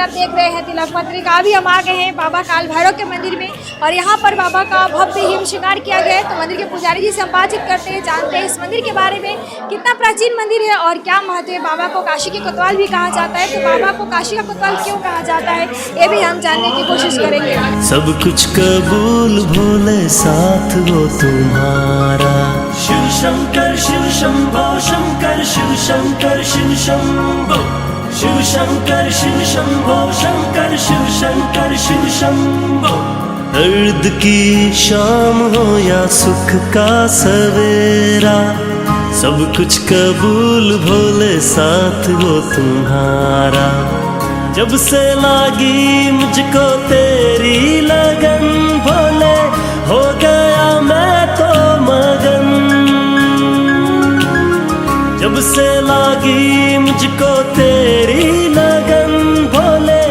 आप देख रहे हैं तिलक पत्रिका। अभी हम आ गए हैं बाबा काल भैरव के मंदिर में और यहाँ पर बाबा का भव्य हिम श्रृंगार किया गया है। तो मंदिर के पुजारी जी से हम बातचीत करते हैं, जानते हैं इस मंदिर के बारे में, कितना प्राचीन मंदिर है और क्या महत्व है। बाबा को काशी के कोतवाल भी कहा जाता है, तो बाबा को काशी का कोतवाल क्यों कहा जाता है ये भी हम जानने की कोशिश करेंगे। सब कुछ कबूल भोले साथ हो तुम्हारा। शिव शंकर शिव शंभो शंकर शिव शंकर शिव शंभो शिव शंकर शिव शंभो शंकर शिव शंकर शिव शंभो। दर्द की शाम हो या सुख का सवेरा, सब कुछ कबूल भोले साथ हो तुम्हारा। जब से लागी मुझको तेरी लगन भोले, हो गया मैं तो मगन। जब से लागी मुझको तेरी लगन भोले,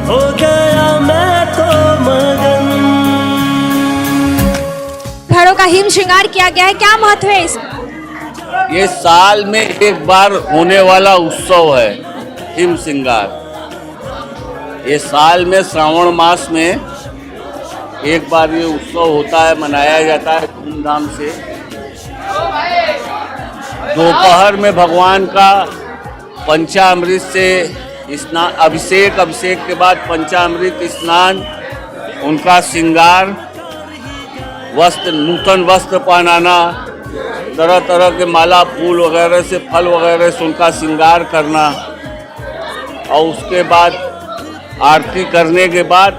हो गया मैं तो मगन। भैरव का हिम श्रृंगार किया गया है, क्या महत्व है इसका? ये साल में एक बार होने वाला उत्सव है हिम श्रृंगार। ये साल में श्रावण मास में एक बार ये उत्सव होता है, मनाया जाता है धूमधाम से। दोपहर में भगवान का पंचामृत से स्नान, अभिषेक के बाद पंचामृत स्नान, उनका श्रृंगार, वस्त्र, नूतन वस्त्र पहनाना, तरह तरह के माला फूल वगैरह से, फल वगैरह से उनका श्रृंगार करना, और उसके बाद आरती करने के बाद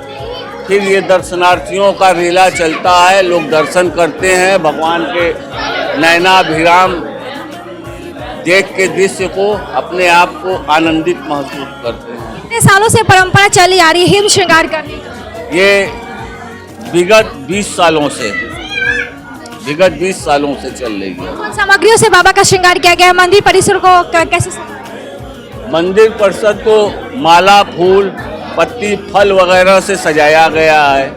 फिर ये दर्शनार्थियों का रेला चलता है। लोग दर्शन करते हैं, भगवान के नयनाभिराम देख के दृश्य को अपने आप को आनंदित महसूस करते हैं। कितने सालों से परंपरा चली आ रही है हिम श्रृंगार करने की? ये विगत 20 सालों से चल रही है। कौन सामग्रियों से बाबा का श्रृंगार किया गया है? मंदिर परिसर को कैसे? मंदिर परिसर को माला फूल पत्ती फल वगैरह से सजाया गया है।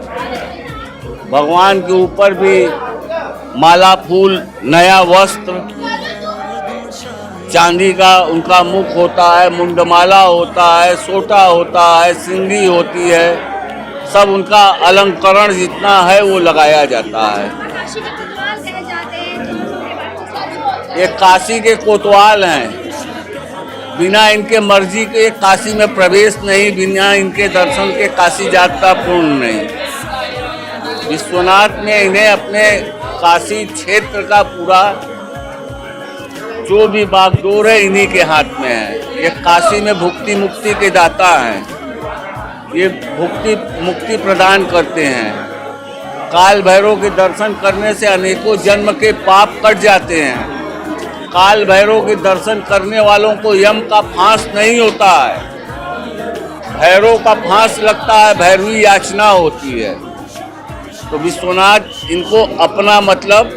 भगवान के ऊपर भी माला फूल, नया वस्त्र, चांदी का उनका मुख होता है, मुंडमाला होता है, सोटा होता है, सिंगी होती है, सब उनका अलंकरण जितना है वो लगाया जाता है। ये काशी के कोतवाल हैं, बिना इनके मर्जी के काशी में प्रवेश नहीं, बिना इनके दर्शन के काशी यात्रा पूर्ण नहीं। विश्वनाथ ने इन्हें अपने काशी क्षेत्र का पूरा जो भी बागडोर है इन्हीं के हाथ में है। ये काशी में भुक्ति मुक्ति के दाता हैं, ये भुक्ति मुक्ति प्रदान करते हैं। काल भैरव के दर्शन करने से अनेकों जन्म के पाप कट जाते हैं। काल भैरव के दर्शन करने वालों को यम का फांस नहीं होता है, भैरव का फांस लगता है, भैरवी याचना होती है। तो विश्वनाथ इनको अपना मतलब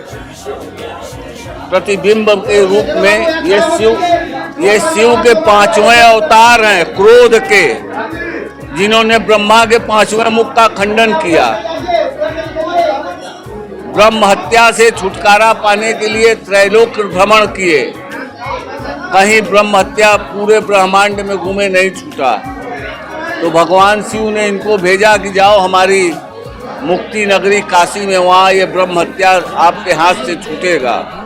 प्रतिबिंब के रूप में ये शिव के 5वें अवतार हैं, क्रोध के, जिन्होंने ब्रह्मा के 5वें मुख का खंडन किया। ब्रह्म हत्या से छुटकारा पाने के लिए त्रैलोक भ्रमण किए, कहीं ब्रह्म हत्या पूरे ब्रह्मांड में घूमे नहीं छूटा। तो भगवान शिव ने इनको भेजा कि जाओ हमारी मुक्ति नगरी काशी में, वहाँ ये ब्रह्म हत्या आपके हाथ से छूटेगा।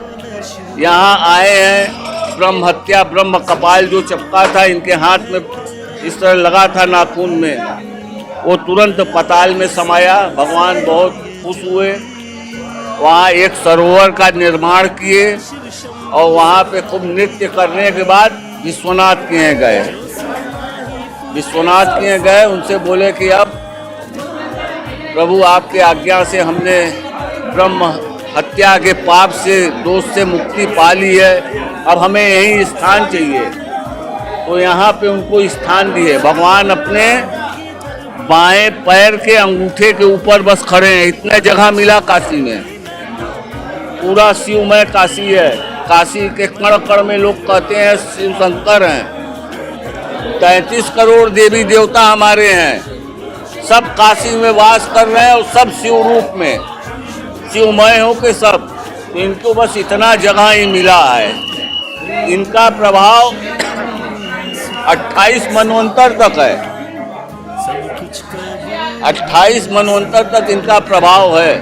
यहाँ आए हैं, ब्रह्म हत्या, ब्रह्म कपाल जो चपका था इनके हाथ में इस तरह लगा था नाखून में, वो तुरंत पताल में समाया। भगवान बहुत खुश हुए, वहाँ एक सरोवर का निर्माण किए और वहाँ पे खूब नृत्य करने के बाद विश्वनाथ के यहाँ गए। उनसे बोले कि अब प्रभु आपके आज्ञा से हमने ब्रह्म हत्या के पाप से, दोष से मुक्ति पा ली है, अब हमें यही स्थान चाहिए। तो यहाँ पे उनको स्थान दिए। भगवान अपने बाएं पैर के अंगूठे के ऊपर बस खड़े हैं, इतने जगह मिला काशी में। पूरा शिवमय काशी है। काशी के कण कण में लोग कहते हैं शिव शंकर हैं। 33 करोड़ देवी देवता हमारे हैं, सब काशी में वास कर रहे हैं और सब शिव रूप में, शिवमय हो के सब। तो इनको बस इतना जगह ही मिला है। इनका प्रभाव 28 मनवंतर तक है। 28 मनवंतर तक इनका प्रभाव है।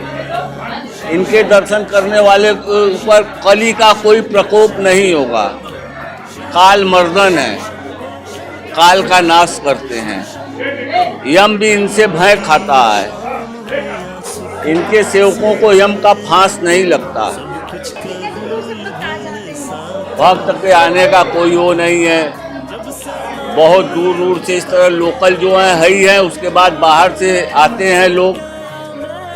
इनके दर्शन करने वाले के ऊपर कली का कोई प्रकोप नहीं होगा। काल मर्दन है, काल का नाश करते हैं। यम भी इनसे भय खाता है। इनके सेवकों को यम का फांस नहीं लगता। भक्त के आने का कोई वो नहीं है। बहुत दूर दूर से इस तरह लोकल जो है ही है। उसके बाद बाहर से आते हैं लोग,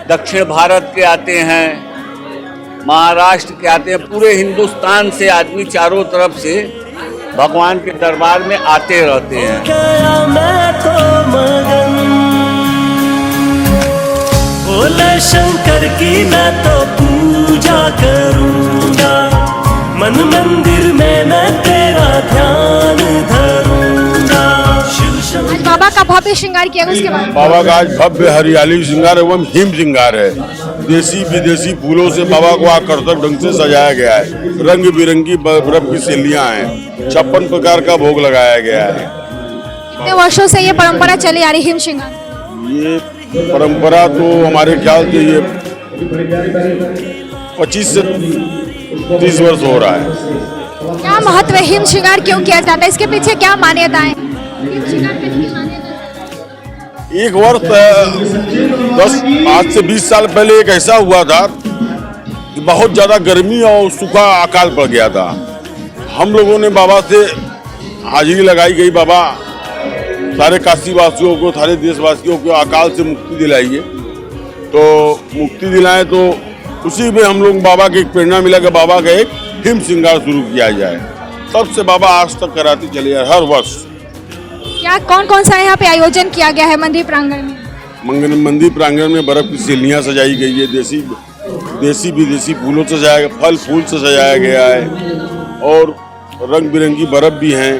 दक्षिण भारत के आते हैं, महाराष्ट्र के आते हैं। पूरे हिंदुस्तान से आदमी चारों तरफ से भगवान के दरबार में आते रहते हैं। गया मैं तो मगन, बोले शंकर की मैं तो पूजा करूंगा, मन मंदिर में मैं तेरा ध्यान धरूंगा। आज बाबा का भव्य श्रृंगार किया गया, उसके बाद बाबा का आज भव्य हरियाली श्रृंगार एवं हिम श्रृंगार है। देसी विदेशी फूलों से बाबा को आकर्षक ढंग से सजाया गया है। रंग बिरंगी बर्फ की सिल्लियां हैं। 56 प्रकार का भोग लगाया गया है। कितने वर्षों से ये परंपरा चली आ रही हिम श्रृंगार? ये परंपरा तो हमारे ख्याल से ये 25 से 30 वर्ष हो रहा है। क्या महत्व है? हिम श्रृंगार क्यों किया जाता है? इसके पीछे क्या मान्यताएं? एक वर्ष आज से 20 साल पहले एक ऐसा हुआ था कि बहुत ज़्यादा गर्मी और सूखा अकाल पड़ गया था। हम लोगों ने बाबा से हाजिरी लगाई गई, बाबा सारे काशी वासियों को, सारे देशवासियों को अकाल से मुक्ति दिलाइए। तो मुक्ति दिलाएं तो उसी में हम लोग बाबा की एक प्रेरणा मिला कि बाबा का एक हिम श्रृंगार शुरू किया जाए। तब से बाबा आज तक कराते चले आए हर वर्ष। क्या कौन कौन सा यहाँ पे आयोजन किया गया है मंदिर प्रांगण में? मंदिर प्रांगण में बर्फ की सिल्लियाँ सजाई गई है। देसी विदेशी फूलों से सजाया गया, फल फूल से सजाया गया है और रंग बिरंगी बर्फ भी हैं।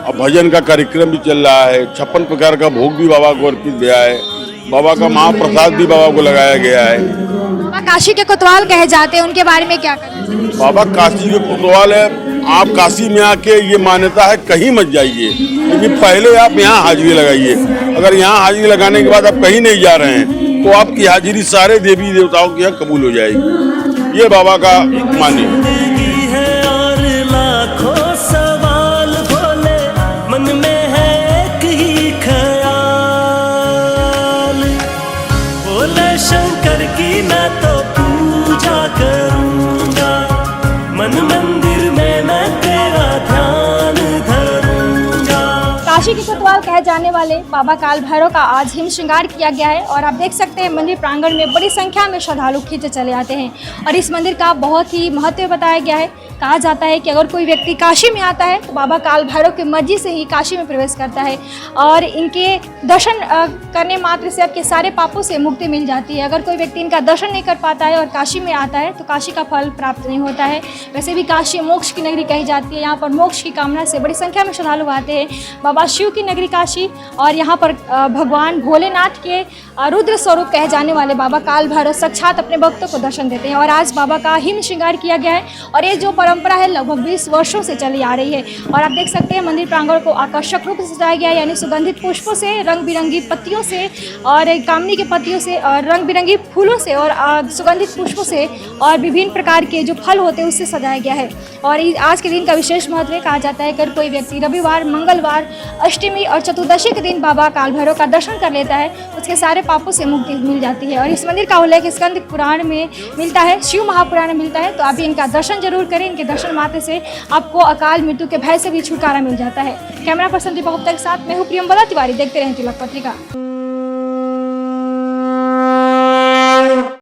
अब भजन का कार्यक्रम भी चल रहा है। 56 प्रकार का भोग भी बाबा को अर्पित गया है। बाबा का महाप्रसाद भी बाबा को लगाया गया है। बाबा काशी के कोतवाल कहे जाते हैं, उनके बारे में क्या करें? बाबा काशी के कोतवाल है। आप काशी में आके ये मान्यता है कहीं मत जाइए, लेकिन पहले आप यहाँ हाजिरी लगाइए। अगर यहाँ हाजिरी लगाने के बाद आप कहीं नहीं जा रहे हैं तो आपकी हाजिरी सारे देवी देवताओं के यहाँ कबूल हो जाएगी। ये बाबा का मान्य है। मन में है एक ही ख्याल, बोले शंकर की मैं तो पूजा करूंगा, मन मंदिर में मैं तेरा ध्यान धरूंगा। काशी के कोतवाल कहे जाने वाले बाबा काल भैरव का आज हिम श्रृंगार किया गया है और आप देख सकते हैं मंदिर प्रांगण में बड़ी संख्या में श्रद्धालु खींचे चले आते हैं और इस मंदिर का बहुत ही महत्व बताया गया है। कहा जाता है कि अगर कोई व्यक्ति काशी में आता है तो बाबा काल भैरव की मर्जी से ही काशी में प्रवेश करता है और इनके दर्शन करने मात्र से आपके सारे पापों से मुक्ति मिल जाती है। अगर कोई व्यक्ति इनका दर्शन नहीं कर पाता है और काशी में आता है तो काशी का फल प्राप्त नहीं होता है। वैसे भी काशी मोक्ष की नगरी कही जाती है। यहाँ पर मोक्ष की कामना से बड़ी संख्या में श्रद्धालु आते हैं। बाबा शिव की नगरी काशी और यहाँ पर भगवान भोलेनाथ के रुद्र स्वरूप कहे जाने वाले बाबा काल भैरव साक्षात अपने भक्तों को दर्शन देते हैं और आज बाबा का हिम श्रृंगार किया गया है और ये जो परंपरा है लगभग 20 वर्षों से चली आ रही है। और आप देख सकते हैं मंदिर प्रांगण को आकर्षक रूप से सजाया गया है, यानी सुगंधित पुष्पों से, रंग बिरंगी पत्तियों से और कामनी के पत्तियों से और रंग बिरंगी फूलों से और सुगंधित पुष्पों से और विभिन्न प्रकार के जो फल होते हैं उससे सजाया गया है। और आज के दिन का विशेष महत्व कहा जाता है, अगर कोई व्यक्ति रविवार, मंगलवार, अष्टमी और चतुर्दशी के दिन बाबा काल भैरव का दर्शन कर लेता है उसके सारे पापों से मुक्ति मिल जाती है। और इस मंदिर का उल्लेख स्कंद पुराण में मिलता है, शिव महापुराण में मिलता है। तो आप भी इनका दर्शन जरूर करें। इनके दर्शन मात्र से आपको अकाल मृत्यु के भय से भी छुटकारा मिल जाता है। कैमरा पर्सन दीपक गुप्ता के साथ मैं हूँ प्रियंवदा तिवारी। देखते रहें तिलक पत्रिका।